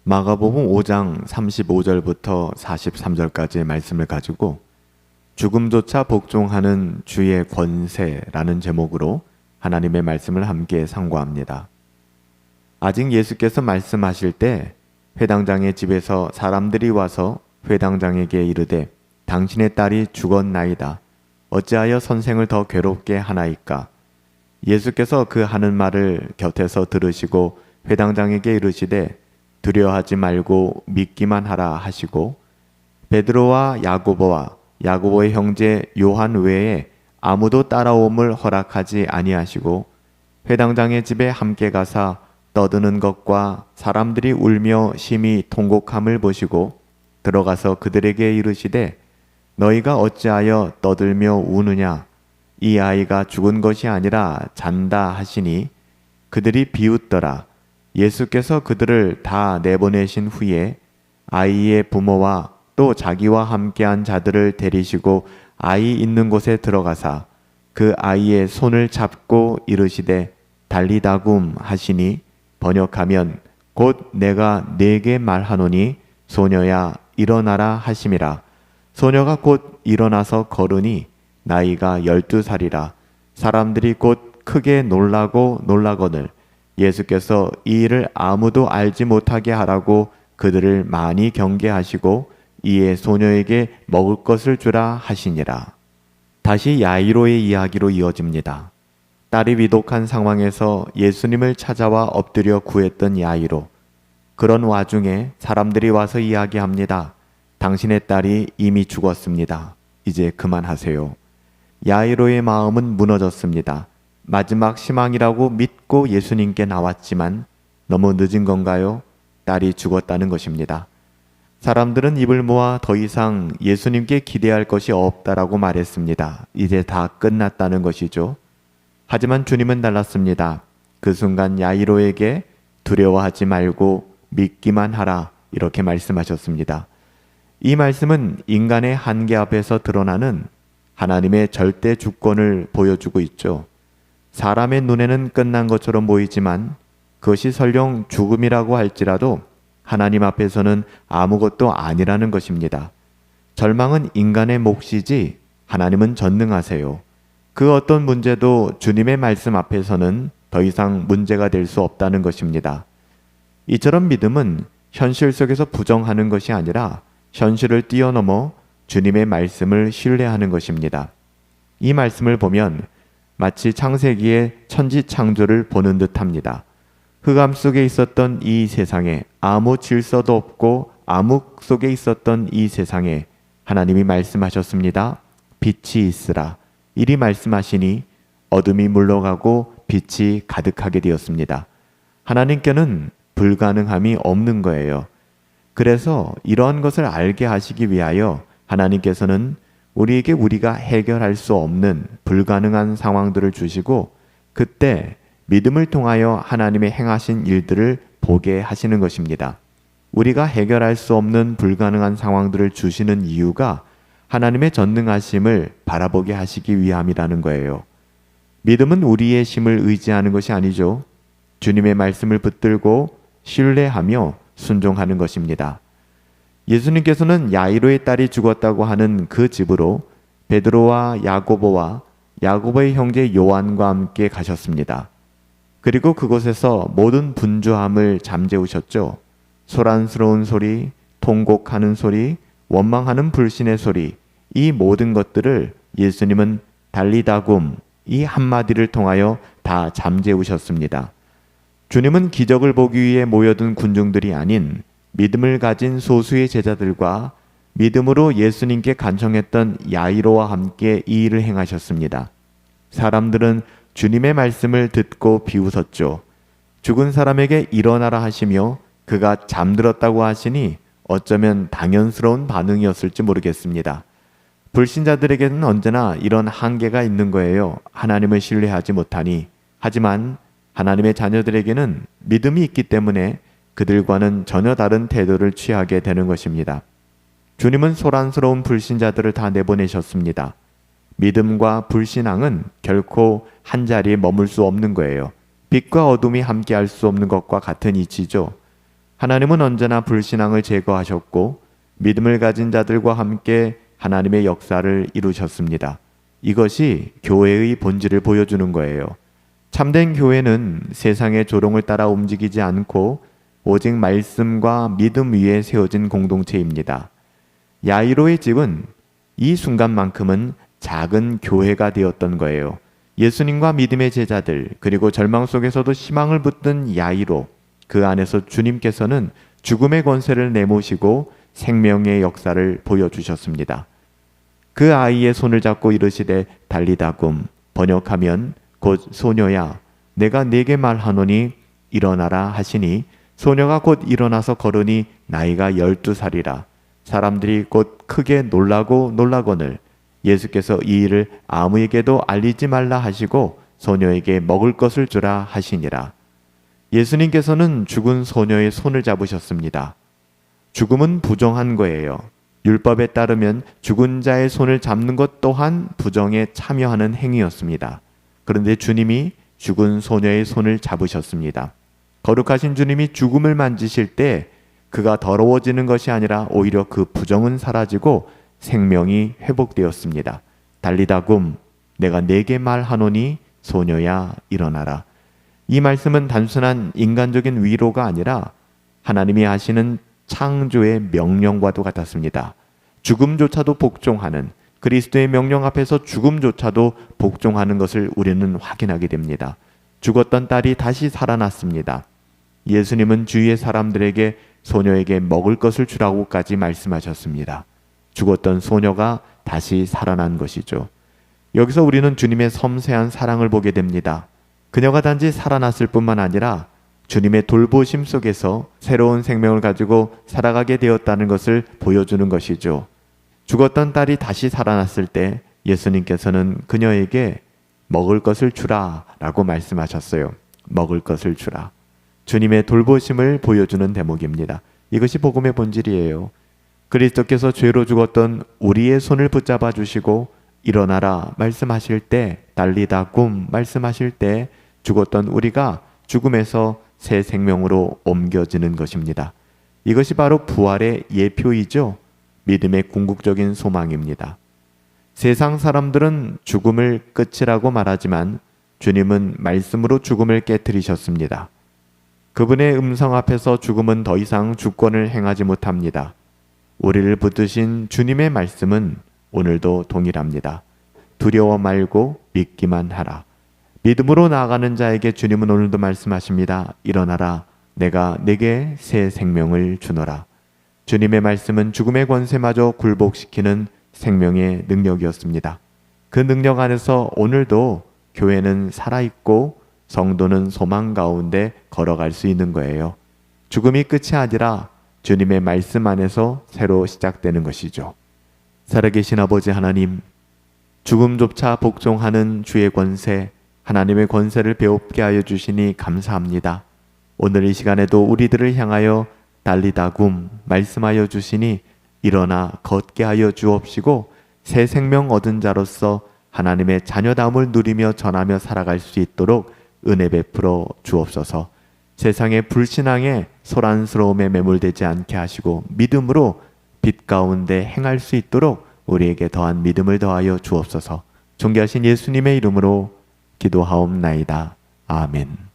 마가복음 5장 35절부터 43절까지의 말씀을 가지고 죽음조차 복종하는 주의 권세라는 제목으로 하나님의 말씀을 함께 상고합니다. 아직 예수께서 말씀하실 때 회당장의 집에서 사람들이 와서 회당장에게 이르되 당신의 딸이 죽었나이다. 어찌하여 선생을 더 괴롭게 하나이까? 예수께서 그 하는 말을 곁에서 들으시고 회당장에게 이르시되 두려워하지 말고 믿기만 하라 하시고 베드로와 야고보와 야고보의 형제 요한 외에 아무도 따라옴을 허락하지 아니하시고 회당장의 집에 함께 가사 떠드는 것과 사람들이 울며 심히 통곡함을 보시고 들어가서 그들에게 이르시되 너희가 어찌하여 떠들며 우느냐? 이 아이가 죽은 것이 아니라 잔다 하시니 그들이 비웃더라. 예수께서 그들을 다 내보내신 후에 아이의 부모와 또 자기와 함께한 자들을 데리시고 아이 있는 곳에 들어가사 그 아이의 손을 잡고 이르시되 달리다굼 하시니 번역하면 곧 내가 네게 말하노니 소녀야 일어나라 하심이라. 소녀가 곧 일어나서 걸으니 나이가 12살이라. 사람들이 곧 크게 놀라고 놀라거늘 예수께서 이 일을 아무도 알지 못하게 하라고 그들을 많이 경계하시고 이에 소녀에게 먹을 것을 주라 하시니라. 다시 야이로의 이야기로 이어집니다. 딸이 위독한 상황에서 예수님을 찾아와 엎드려 구했던 야이로. 그런 와중에 사람들이 와서 이야기합니다. 당신의 딸이 이미 죽었습니다. 이제 그만하세요. 야이로의 마음은 무너졌습니다. 마지막 희망이라고 믿고 예수님께 나왔지만 너무 늦은 건가요? 딸이 죽었다는 것입니다. 사람들은 입을 모아 더 이상 예수님께 기대할 것이 없다라고 말했습니다. 이제 다 끝났다는 것이죠. 하지만 주님은 달랐습니다. 그 순간 야이로에게 두려워하지 말고 믿기만 하라 이렇게 말씀하셨습니다. 이 말씀은 인간의 한계 앞에서 드러나는 하나님의 절대 주권을 보여주고 있죠. 사람의 눈에는 끝난 것처럼 보이지만 그것이 설령 죽음이라고 할지라도 하나님 앞에서는 아무것도 아니라는 것입니다. 절망은 인간의 몫이지 하나님은 전능하세요. 그 어떤 문제도 주님의 말씀 앞에서는 더 이상 문제가 될 수 없다는 것입니다. 이처럼 믿음은 현실 속에서 부정하는 것이 아니라 현실을 뛰어넘어 주님의 말씀을 신뢰하는 것입니다. 이 말씀을 보면 마치 창세기의 천지 창조를 보는 듯합니다. 흑암 속에 있었던 이 세상에 아무 질서도 없고 암흑 속에 있었던 이 세상에 하나님이 말씀하셨습니다. 빛이 있으라. 이리 말씀하시니 어둠이 물러가고 빛이 가득하게 되었습니다. 하나님께는 불가능함이 없는 거예요. 그래서 이러한 것을 알게 하시기 위하여 하나님께서는 우리에게 우리가 해결할 수 없는 불가능한 상황들을 주시고 그때 믿음을 통하여 하나님의 행하신 일들을 보게 하시는 것입니다. 우리가 해결할 수 없는 불가능한 상황들을 주시는 이유가 하나님의 전능하심을 바라보게 하시기 위함이라는 거예요. 믿음은 우리의 힘을 의지하는 것이 아니죠. 주님의 말씀을 붙들고 신뢰하며 순종하는 것입니다. 예수님께서는 야이로의 딸이 죽었다고 하는 그 집으로 베드로와 야고보와 야고보의 형제 요한과 함께 가셨습니다. 그리고 그곳에서 모든 분주함을 잠재우셨죠. 소란스러운 소리, 통곡하는 소리, 원망하는 불신의 소리, 이 모든 것들을 예수님은 달리다굼 이 한마디를 통하여 다 잠재우셨습니다. 주님은 기적을 보기 위해 모여든 군중들이 아닌 믿음을 가진 소수의 제자들과 믿음으로 예수님께 간청했던 야이로와 함께 이 일을 행하셨습니다. 사람들은 주님의 말씀을 듣고 비웃었죠. 죽은 사람에게 일어나라 하시며 그가 잠들었다고 하시니 어쩌면 당연스러운 반응이었을지 모르겠습니다. 불신자들에게는 언제나 이런 한계가 있는 거예요. 하나님을 신뢰하지 못하니. 하지만 하나님의 자녀들에게는 믿음이 있기 때문에 그들과는 전혀 다른 태도를 취하게 되는 것입니다. 주님은 소란스러운 불신자들을 다 내보내셨습니다. 믿음과 불신앙은 결코 한 자리에 머물 수 없는 거예요. 빛과 어둠이 함께 할 수 없는 것과 같은 이치죠. 하나님은 언제나 불신앙을 제거하셨고 믿음을 가진 자들과 함께 하나님의 역사를 이루셨습니다. 이것이 교회의 본질을 보여주는 거예요. 참된 교회는 세상의 조롱을 따라 움직이지 않고 오직 말씀과 믿음 위에 세워진 공동체입니다. 야이로의 집은 이 순간만큼은 작은 교회가 되었던 거예요. 예수님과 믿음의 제자들, 그리고 절망 속에서도 희망을 붙든 야이로, 그 안에서 주님께서는 죽음의 권세를 내모시고 생명의 역사를 보여주셨습니다. 그 아이의 손을 잡고 이르시되 달리다굼, 번역하면 곧 소녀야 내가 네게 말하노니 일어나라 하시니 소녀가 곧 일어나서 걸으니 나이가 12살이라. 사람들이 곧 크게 놀라거늘 예수께서 이 일을 아무에게도 알리지 말라 하시고 소녀에게 먹을 것을 주라 하시니라. 예수님께서는 죽은 소녀의 손을 잡으셨습니다. 죽음은 부정한 거예요. 율법에 따르면 죽은 자의 손을 잡는 것 또한 부정에 참여하는 행위였습니다. 그런데 주님이 죽은 소녀의 손을 잡으셨습니다. 거룩하신 주님이 죽음을 만지실 때 그가 더러워지는 것이 아니라 오히려 그 부정은 사라지고 생명이 회복되었습니다. 달리다굼, 내가 네게 말하노니 소녀야 일어나라. 이 말씀은 단순한 인간적인 위로가 아니라 하나님이 하시는 창조의 명령과도 같았습니다. 죽음조차도 복종하는, 그리스도의 명령 앞에서 죽음조차도 복종하는 것을 우리는 확인하게 됩니다. 죽었던 딸이 다시 살아났습니다. 예수님은 주위의 사람들에게 소녀에게 먹을 것을 주라고까지 말씀하셨습니다. 죽었던 소녀가 다시 살아난 것이죠. 여기서 우리는 주님의 섬세한 사랑을 보게 됩니다. 그녀가 단지 살아났을 뿐만 아니라 주님의 돌보심 속에서 새로운 생명을 가지고 살아가게 되었다는 것을 보여주는 것이죠. 죽었던 딸이 다시 살아났을 때 예수님께서는 그녀에게 먹을 것을 주라 라고 말씀하셨어요. 먹을 것을 주라. 주님의 돌보심을 보여주는 대목입니다. 이것이 복음의 본질이에요. 그리스도께서 죄로 죽었던 우리의 손을 붙잡아 주시고 일어나라 말씀하실 때, 달리다굼 말씀하실 때 죽었던 우리가 죽음에서 새 생명으로 옮겨지는 것입니다. 이것이 바로 부활의 예표이죠. 믿음의 궁극적인 소망입니다. 세상 사람들은 죽음을 끝이라고 말하지만 주님은 말씀으로 죽음을 깨뜨리셨습니다. 그분의 음성 앞에서 죽음은 더 이상 주권을 행하지 못합니다. 우리를 붙드신 주님의 말씀은 오늘도 동일합니다. 두려워 말고 믿기만 하라. 믿음으로 나아가는 자에게 주님은 오늘도 말씀하십니다. 일어나라. 내가 네게 새 생명을 주노라. 주님의 말씀은 죽음의 권세마저 굴복시키는 생명의 능력이었습니다. 그 능력 안에서 오늘도 교회는 살아있고 성도는 소망 가운데 걸어갈 수 있는 거예요. 죽음이 끝이 아니라 주님의 말씀 안에서 새로 시작되는 것이죠. 살아계신 아버지 하나님, 죽음조차 복종하는 주의 권세, 하나님의 권세를 배웁게 하여 주시니 감사합니다. 오늘 이 시간에도 우리들을 향하여 달리다굼 말씀하여 주시니 일어나 걷게 하여 주옵시고 새 생명 얻은 자로서 하나님의 자녀다움을 누리며 전하며 살아갈 수 있도록 은혜 베풀어 주옵소서. 세상의 불신앙에 소란스러움에 매몰되지 않게 하시고 믿음으로 빛 가운데 행할 수 있도록 우리에게 더한 믿음을 더하여 주옵소서. 존귀하신 예수님의 이름으로 기도하옵나이다. 아멘.